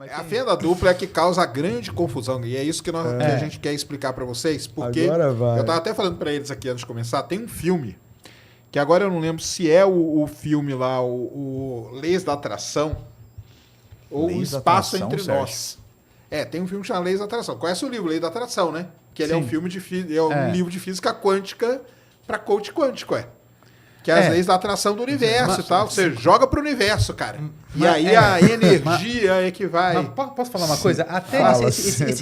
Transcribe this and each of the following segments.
A fenda dupla é que causa grande confusão. E é isso que a gente quer explicar para vocês. Porque eu estava até falando para eles aqui antes de começar. Tem um filme, que agora eu não lembro se é o filme lá, o Leis da Atração, ou O Espaço Entre Nós. Tem um filme que chama Leis da Atração. Conhece o livro Leis da Atração, né? Que ele é um filme de um livro de física quântica para coach quântico, que é as leis da atração do universo e tal. Você joga pro universo, cara. E aí a energia é que vai... Posso falar uma coisa? Até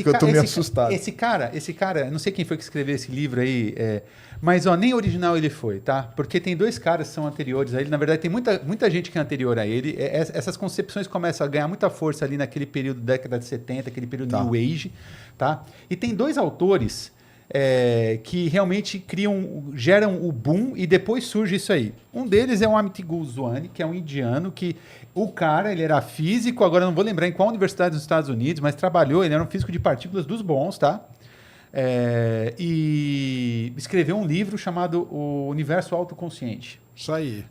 eu tô meio assustado. Esse cara, não sei quem foi que escreveu esse livro aí, mas nem original ele foi, tá? Porque tem dois caras que são anteriores a ele. Na verdade, tem muita gente que é anterior a ele. Essas concepções começam a ganhar muita força ali naquele período, década de 70, aquele período New Age, tá? E tem dois autores... que realmente geram o boom e depois surge isso aí. Um deles é o Amit Goswami, que é um indiano, que o cara, ele era físico, agora não vou lembrar em qual universidade dos Estados Unidos, mas trabalhou, ele era um físico de partículas dos bons, tá? E escreveu um livro chamado O Universo Autoconsciente. Isso aí.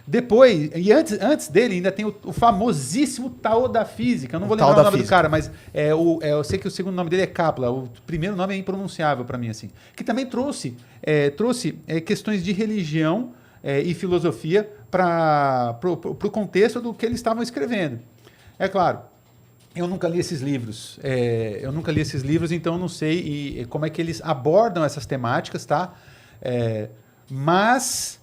Depois, e antes dele ainda tem o famosíssimo Tao da Física. Eu não vou lembrar o nome do cara, mas eu sei que o segundo nome dele é Kaplan. O primeiro nome é impronunciável para mim, assim. Que também trouxe questões de religião e filosofia para o contexto do que eles estavam escrevendo. É claro, eu nunca li esses livros. Então eu não sei como é que eles abordam essas temáticas, tá? Mas...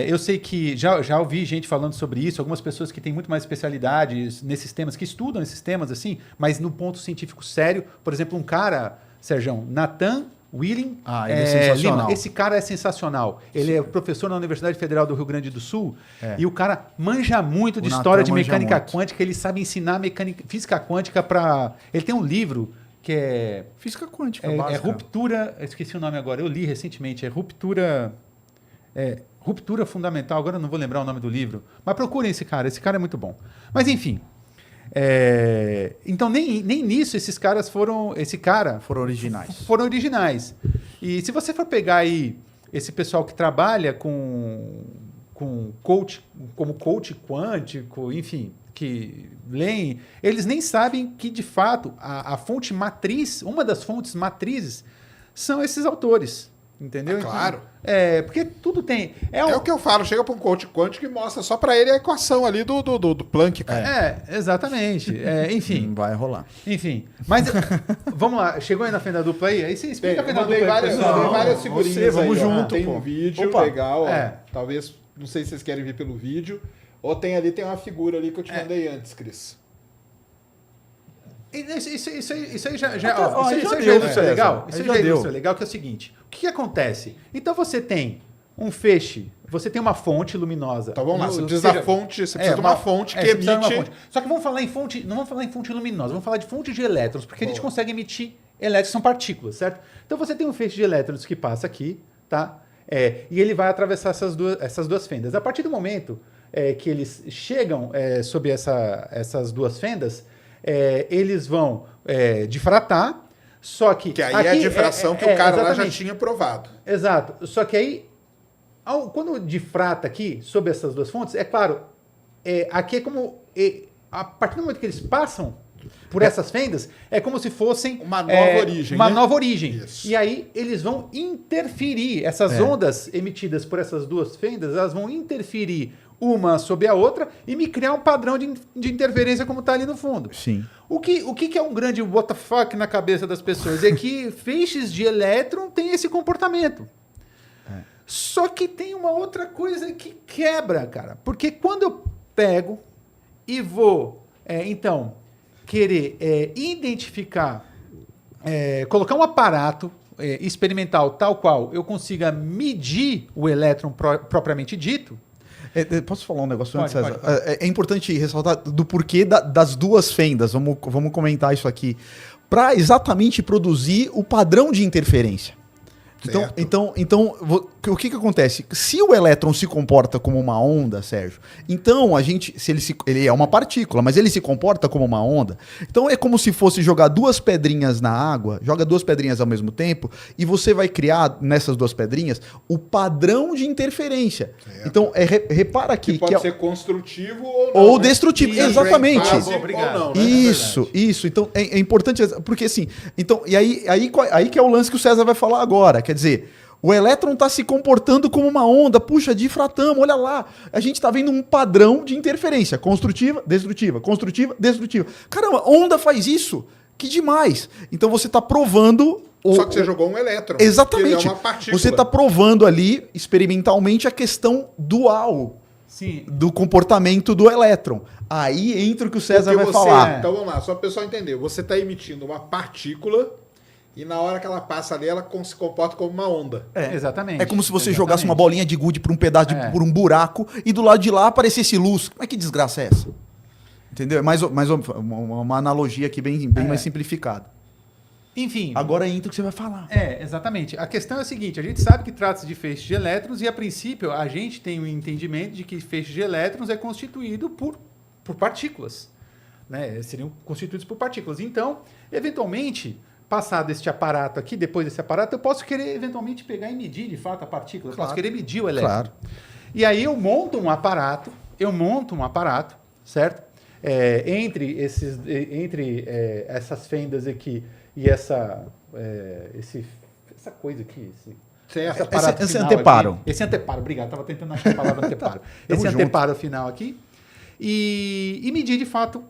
eu sei que já ouvi gente falando sobre isso, algumas pessoas que têm muito mais especialidades nesses temas, que estudam esses temas, assim, mas no ponto científico sério. Por exemplo, um cara, Sérgio, Nathan Willing ele é sensacional. Lima. Esse cara é sensacional. Ele é professor na Universidade Federal do Rio Grande do Sul e o cara manja muito de história de mecânica quântica, ele sabe ensinar física quântica para... Ele tem um livro que é... Física quântica, básica. Ruptura... Eu esqueci o nome agora, eu li recentemente. Ruptura Fundamental, agora eu não vou lembrar o nome do livro, mas procurem esse cara é muito bom. Mas enfim, então nem nisso esses caras foram originais. E se você for pegar aí esse pessoal que trabalha com coach, como coach quântico, enfim, que leem, eles nem sabem que de fato a fonte matriz, uma das fontes matrizes, são esses autores. Entendeu? Claro. Porque tudo tem... É o que eu falo, chega para um coach quântico e mostra só para ele a equação ali do Planck, cara. Exatamente. Enfim. Não vai rolar. Enfim. Mas, vamos lá, chegou aí na fenda dupla aí? Aí você explica a fenda dupla aí. Várias figurinhas vamos aí, junto, tem pô. um vídeo legal, talvez, não sei se vocês querem ver pelo vídeo, ou tem uma figura ali que eu te mandei antes, Cris. Isso aí já ilustra legal. Isso já ilustra legal, que é o seguinte. O que acontece? Então você tem um feixe, você tem uma fonte luminosa. Então vamos lá, você precisa de uma fonte que emite... Só que vamos falar em fonte, não vamos falar em fonte luminosa, vamos falar de fonte de elétrons, porque a gente consegue emitir elétrons, que são partículas, certo? Então você tem um feixe de elétrons que passa aqui, tá? E ele vai atravessar essas duas fendas. A partir do momento que eles chegam sob essas duas fendas, eles vão difratar, só que... Que aí é a difração que o cara lá já tinha provado. Exato. Só que aí, quando difrata aqui, sob essas duas fontes, é claro, aqui é como... a partir do momento que eles passam por essas fendas, é como se fossem... Uma nova origem. Uma nova origem. Isso. E aí eles vão interferir. Essas ondas emitidas por essas duas fendas, elas vão interferir uma sobre a outra e me criar um padrão de interferência como está ali no fundo. Sim. O que é um grande what the fuck na cabeça das pessoas? É que feixes de elétron têm esse comportamento. Só que tem uma outra coisa que quebra, cara. Porque quando eu pego e vou, então, querer identificar, colocar um aparato experimental tal qual eu consiga medir o elétron propriamente dito. Posso falar um negócio antes, Pode. César? É importante ressaltar do porquê das duas fendas. Vamos comentar isso aqui. Para exatamente produzir o padrão de interferência. Então, o que acontece? Se o elétron se comporta como uma onda, Sérgio, então ele é uma partícula, mas ele se comporta como uma onda. Então é como se fosse jogar duas pedrinhas na água, joga duas pedrinhas ao mesmo tempo, e você vai criar nessas duas pedrinhas o padrão de interferência. Certo. Então, repara aqui. Que pode ser construtivo ou não. Ou destrutivo, exatamente. Obrigado. Isso. Então é importante, porque assim. Então, e aí que é o lance que o César vai falar agora. Quer dizer, o elétron está se comportando como uma onda. Puxa, difratamos, olha lá. A gente está vendo um padrão de interferência. Construtiva, destrutiva. Construtiva, destrutiva. Caramba, onda faz isso? Que demais. Então você está provando... Só que você jogou um elétron. Exatamente. Que é uma partícula. Você está provando ali, experimentalmente, a questão dual. Sim. Do comportamento do elétron. Aí entra o que o César vai falar. Então vamos lá, só para o pessoal entender. Você está emitindo uma partícula... E na hora que ela passa ali, ela se comporta como uma onda. Exatamente. É como se você jogasse uma bolinha de gude por um pedaço, por um buraco, e do lado de lá aparecesse luz. Como é que desgraça é essa? Entendeu? É mais uma analogia aqui bem mais simplificada. Enfim. Agora entra o que você vai falar. Exatamente. A questão é a seguinte, a gente sabe que trata-se de feixes de elétrons e, a princípio, a gente tem o entendimento de que feixe de elétrons é constituído por partículas. Né? Seriam constituídos por partículas. Então, eventualmente... Passado este aparato aqui, depois desse aparato, eu posso querer eventualmente pegar e medir de fato a partícula. Claro. Eu posso querer medir o elétron. Claro. E aí eu monto um aparato, certo? Entre essas fendas aqui e essa coisa aqui, esse anteparo. Aqui, esse anteparo, obrigado, estava tentando achar a palavra anteparo. Esse anteparo final aqui. E medir, de fato,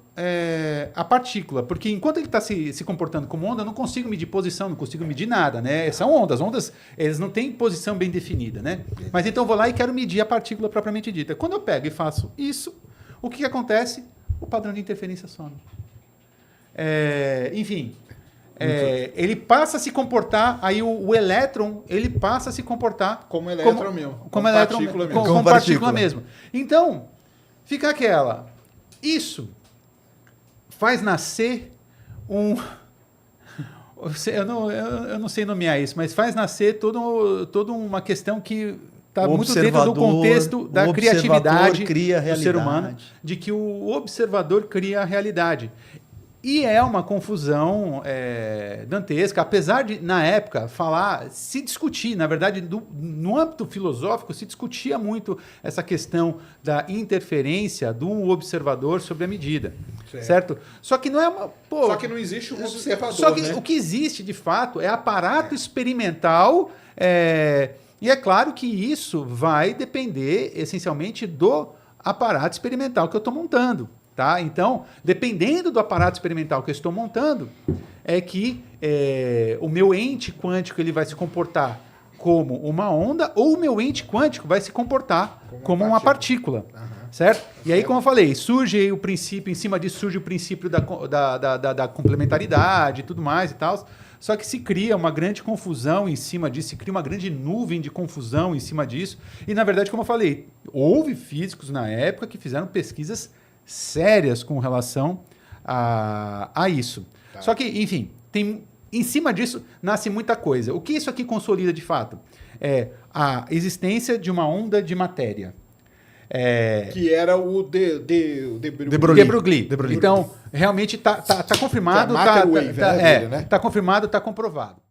a partícula. Porque enquanto ele está se comportando como onda, eu não consigo medir posição, não consigo medir nada, né? São ondas. Ondas, eles não têm posição bem definida, né? Mas então eu vou lá e quero medir a partícula propriamente dita. Quando eu pego e faço isso, o que acontece? O padrão de interferência some. Enfim... ele passa a se comportar, aí o elétron, ele passa a se comportar... Como elétron mesmo. Como partícula mesmo. Como partícula mesmo. Então... Fica aquela. Isso faz nascer um... Eu não sei nomear isso, mas faz nascer toda uma questão que está muito dentro do contexto da criatividade do ser humano, de que o observador cria a realidade. E é uma confusão dantesca, apesar de, na época, se discutir, na verdade, no âmbito filosófico, se discutia muito essa questão da interferência do observador sobre a medida, certo? Só que não é uma... só que não existe um observador, só que o que existe, de fato, é aparato experimental, e é claro que isso vai depender, essencialmente, do aparato experimental que eu estou montando. Tá? Então, dependendo do aparato experimental que eu estou montando, é que o meu ente quântico ele vai se comportar como uma onda ou o meu ente quântico vai se comportar como uma partícula. Certo? E aí, como eu falei, surge aí o princípio, em cima disso surge o princípio da complementaridade e tudo mais e tal. Só que se cria uma grande confusão em cima disso, se cria uma grande nuvem de confusão em cima disso. E, na verdade, como eu falei, houve físicos na época que fizeram pesquisas sérias com relação a isso. Tá. Só que, enfim, em cima disso nasce muita coisa. O que isso aqui consolida de fato? É a existência de uma onda de matéria. Que era o de Broglie. Então, realmente está confirmado. Está confirmado, está comprovado.